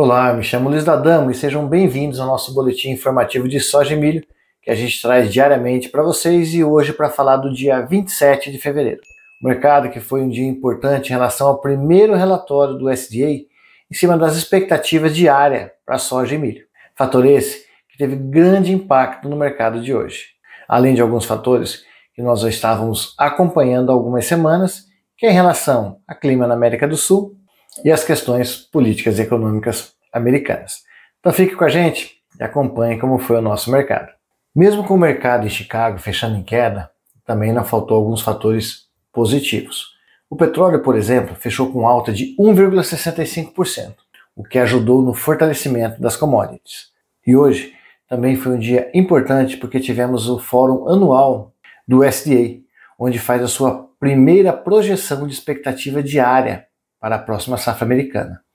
Olá, me chamo Luiz D'Adamo e sejam bem-vindos ao nosso boletim informativo de soja e milho que a gente traz diariamente para vocês e hoje para falar do dia 27 de fevereiro. O mercado que foi um dia importante em relação ao primeiro relatório do USDA em cima das expectativas diárias para soja e milho. Fator esse que teve grande impacto no mercado de hoje. Além de alguns fatores que nós já estávamos acompanhando há algumas semanas, que é em relação ao clima na América do Sul e as questões políticas e econômicas americanas. Então fique com a gente e acompanhe como foi o nosso mercado. Mesmo com o mercado em Chicago fechando em queda, também não faltou alguns fatores positivos. O petróleo, por exemplo, fechou com alta de 1,65%, o que ajudou no fortalecimento das commodities. E hoje também foi um dia importante porque tivemos o fórum anual do USDA, onde faz a sua primeira projeção de expectativa diária para a próxima safra americana.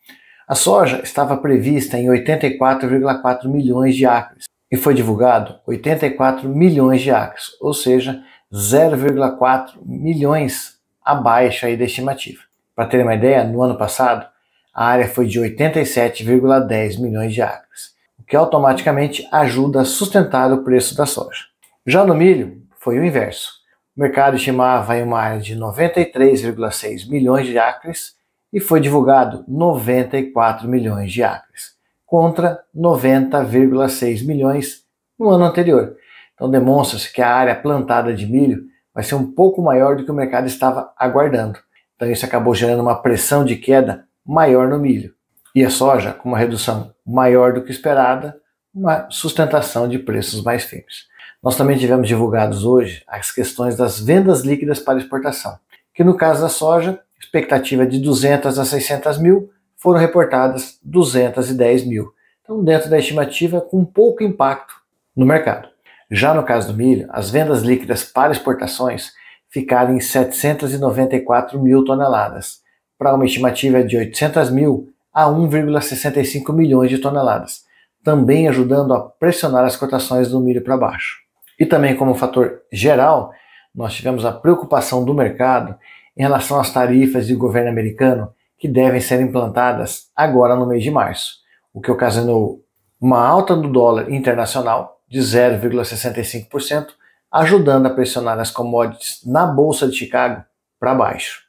A soja estava prevista em 84,4 milhões de acres e foi divulgado 84 milhões de acres, ou seja, 0,4 milhões abaixo aí da estimativa. Para ter uma ideia, no ano passado, a área foi de 87,10 milhões de acres, o que automaticamente ajuda a sustentar o preço da soja. Já no milho, foi o inverso. O mercado estimava em uma área de 93,6 milhões de acres e foi divulgado 94 milhões de acres, contra 90,6 milhões no ano anterior. Então demonstra-se que a área plantada de milho vai ser um pouco maior do que o mercado estava aguardando. Então isso acabou gerando uma pressão de queda maior no milho. E a soja, com uma redução maior do que esperada, uma sustentação de preços mais firmes. Nós também tivemos divulgados hoje as questões das vendas líquidas para exportação, que no caso da soja, expectativa de 200 a 600 mil, foram reportadas 210 mil. Então, dentro da estimativa, com pouco impacto no mercado. Já no caso do milho, as vendas líquidas para exportações ficaram em 794 mil toneladas, para uma estimativa de 800 mil a 1,65 milhões de toneladas, também ajudando a pressionar as cotações do milho para baixo. E também como fator geral, nós tivemos a preocupação do mercado em relação às tarifas do governo americano que devem ser implantadas agora no mês de março, o que ocasionou uma alta do dólar internacional de 0,65%, ajudando a pressionar as commodities na Bolsa de Chicago para baixo.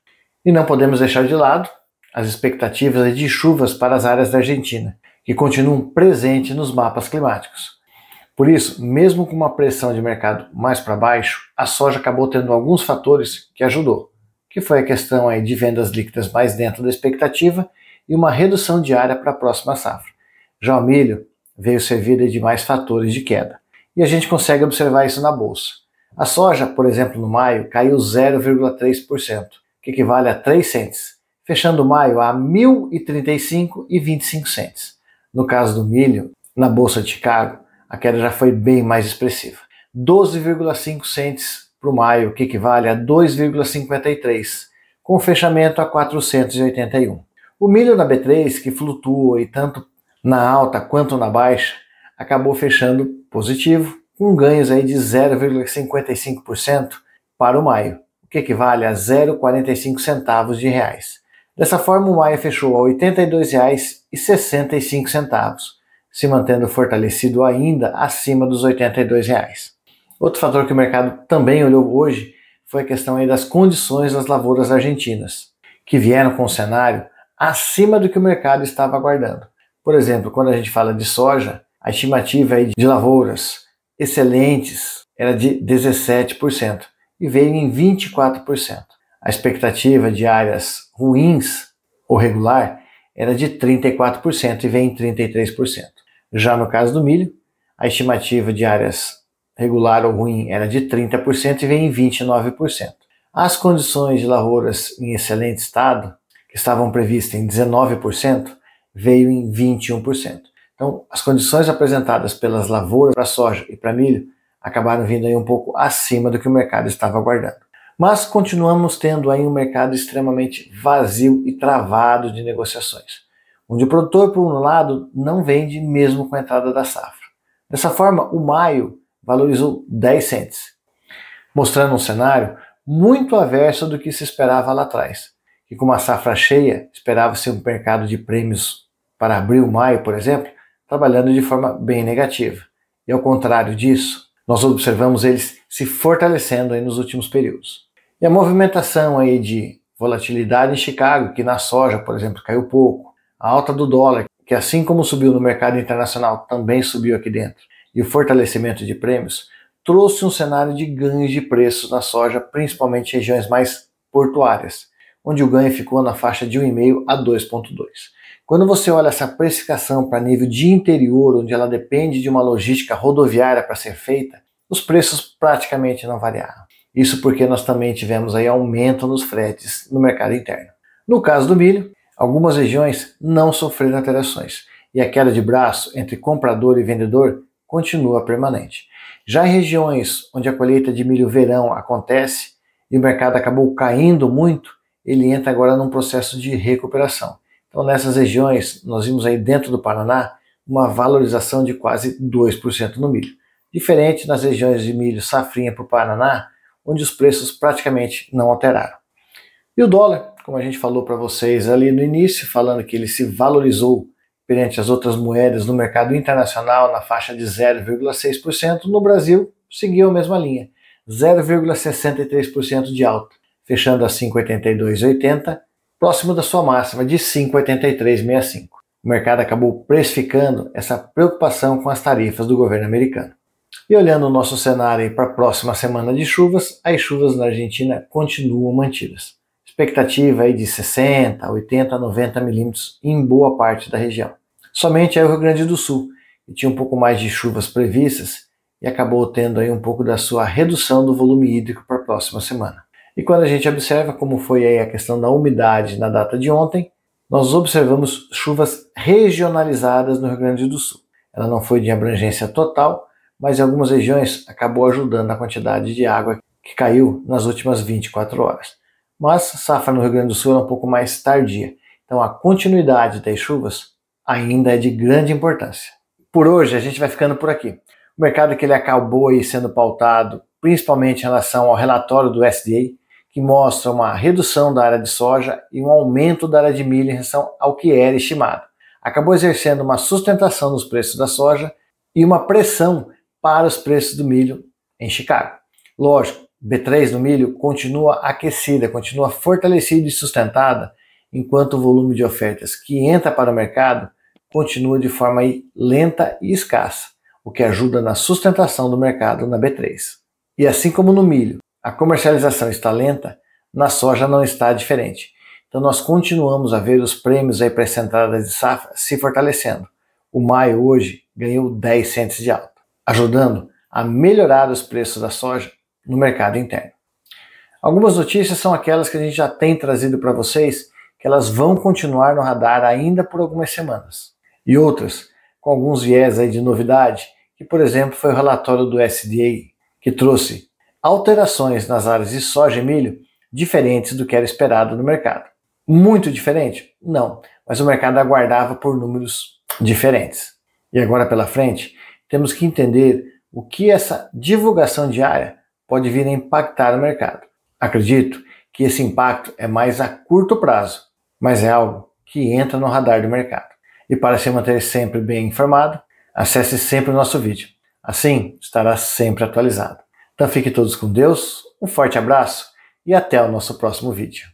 E não podemos deixar de lado as expectativas de chuvas para as áreas da Argentina, que continuam presentes nos mapas climáticos. Por isso, mesmo com uma pressão de mercado mais para baixo, a soja acabou tendo alguns fatores que ajudou, que foi a questão aí de vendas líquidas mais dentro da expectativa e uma redução diária para a próxima safra. Já o milho veio servido de mais fatores de queda. E a gente consegue observar isso na bolsa. A soja, por exemplo, no maio, caiu 0,3%, que equivale a 3 cents, fechando maio a 1.035,25 cents. No caso do milho, na Bolsa de Chicago, a queda já foi bem mais expressiva. 12,5 cents para o maio, que equivale a 2,53, com fechamento a 481. O milho na B3, que flutua e tanto na alta quanto na baixa, acabou fechando positivo, com ganhos aí de 0,55% para o maio, o que equivale a 0,45 centavos de reais. Dessa forma, o maio fechou a R$ 82,65, se mantendo fortalecido ainda acima dos R$ 82. Outro fator que o mercado também olhou hoje foi a questão aí das condições das lavouras argentinas, que vieram com um cenário acima do que o mercado estava aguardando. Por exemplo, quando a gente fala de soja, a estimativa aí de lavouras excelentes era de 17% e veio em 24%. A expectativa de áreas ruins ou regular era de 34% e veio em 33%. Já no caso do milho, a estimativa de áreas regular ou ruim era de 30% e vem em 29%. As condições de lavouras em excelente estado, que estavam previstas em 19%, veio em 21%. Então, as condições apresentadas pelas lavouras para soja e para milho acabaram vindo aí um pouco acima do que o mercado estava aguardando. Mas continuamos tendo aí um mercado extremamente vazio e travado de negociações, onde o produtor, por um lado, não vende mesmo com a entrada da safra. Dessa forma, o maio valorizou 10 cents, mostrando um cenário muito averso do que se esperava lá atrás, que com uma safra cheia esperava-se um mercado de prêmios para abril, maio, por exemplo, trabalhando de forma bem negativa. E ao contrário disso, nós observamos eles se fortalecendo aí nos últimos períodos. E a movimentação aí de volatilidade em Chicago, que na soja, por exemplo, caiu pouco, a alta do dólar, que assim como subiu no mercado internacional, também subiu aqui dentro, e o fortalecimento de prêmios, trouxe um cenário de ganhos de preços na soja, principalmente em regiões mais portuárias, onde o ganho ficou na faixa de 1,5 a 2,2. Quando você olha essa precificação para nível de interior, onde ela depende de uma logística rodoviária para ser feita, os preços praticamente não variaram. Isso porque nós também tivemos aí aumento nos fretes no mercado interno. No caso do milho, algumas regiões não sofreram alterações, e a queda de braço entre comprador e vendedor continua permanente. Já em regiões onde a colheita de milho verão acontece e o mercado acabou caindo muito, ele entra agora num processo de recuperação. Então nessas regiões, nós vimos aí dentro do Paraná uma valorização de quase 2% no milho. Diferente nas regiões de milho safrinha para o Paraná, onde os preços praticamente não alteraram. E o dólar, como a gente falou para vocês ali no início, falando que ele se valorizou perante as outras moedas no mercado internacional na faixa de 0,6%, no Brasil seguiu a mesma linha, 0,63% de alta, fechando a 5,8280, próximo da sua máxima de 5,8365. O mercado acabou precificando essa preocupação com as tarifas do governo americano. E olhando o nosso cenário para a próxima semana de chuvas, as chuvas na Argentina continuam mantidas. Expectativa aí de 60, 80, 90 milímetros em boa parte da região. Somente aí o Rio Grande do Sul, que tinha um pouco mais de chuvas previstas e acabou tendo aí um pouco da sua redução do volume hídrico para a próxima semana. E quando a gente observa como foi aí a questão da umidade na data de ontem, nós observamos chuvas regionalizadas no Rio Grande do Sul. Ela não foi de abrangência total, mas em algumas regiões acabou ajudando a quantidade de água que caiu nas últimas 24 horas. Mas safra no Rio Grande do Sul é um pouco mais tardia, então a continuidade das chuvas ainda é de grande importância. Por hoje a gente vai ficando por aqui. O mercado que ele acabou aí sendo pautado principalmente em relação ao relatório do USDA, que mostra uma redução da área de soja e um aumento da área de milho em relação ao que era estimado. Acabou exercendo uma sustentação nos preços da soja e uma pressão para os preços do milho em Chicago. Lógico, B3 no milho continua aquecida, continua fortalecida e sustentada, enquanto o volume de ofertas que entra para o mercado continua de forma aí lenta e escassa, o que ajuda na sustentação do mercado na B3. E assim como no milho, a comercialização está lenta, na soja não está diferente. Então nós continuamos a ver os prêmios aí para essa entrada de safra se fortalecendo. O maio hoje ganhou 10 centes de alta, ajudando a melhorar os preços da soja no mercado interno. Algumas notícias são aquelas que a gente já tem trazido para vocês, que elas vão continuar no radar ainda por algumas semanas. E outras, com alguns viés aí de novidade, que por exemplo foi o relatório do USDA, que trouxe alterações nas áreas de soja e milho diferentes do que era esperado no mercado. Muito diferente? Não, mas o mercado aguardava por números diferentes. E agora pela frente, temos que entender o que essa divulgação diária pode vir a impactar o mercado. Acredito que esse impacto é mais a curto prazo, mas é algo que entra no radar do mercado. E para se manter sempre bem informado, acesse sempre o nosso vídeo. Assim, estará sempre atualizado. Então fiquem todos com Deus, um forte abraço e até o nosso próximo vídeo.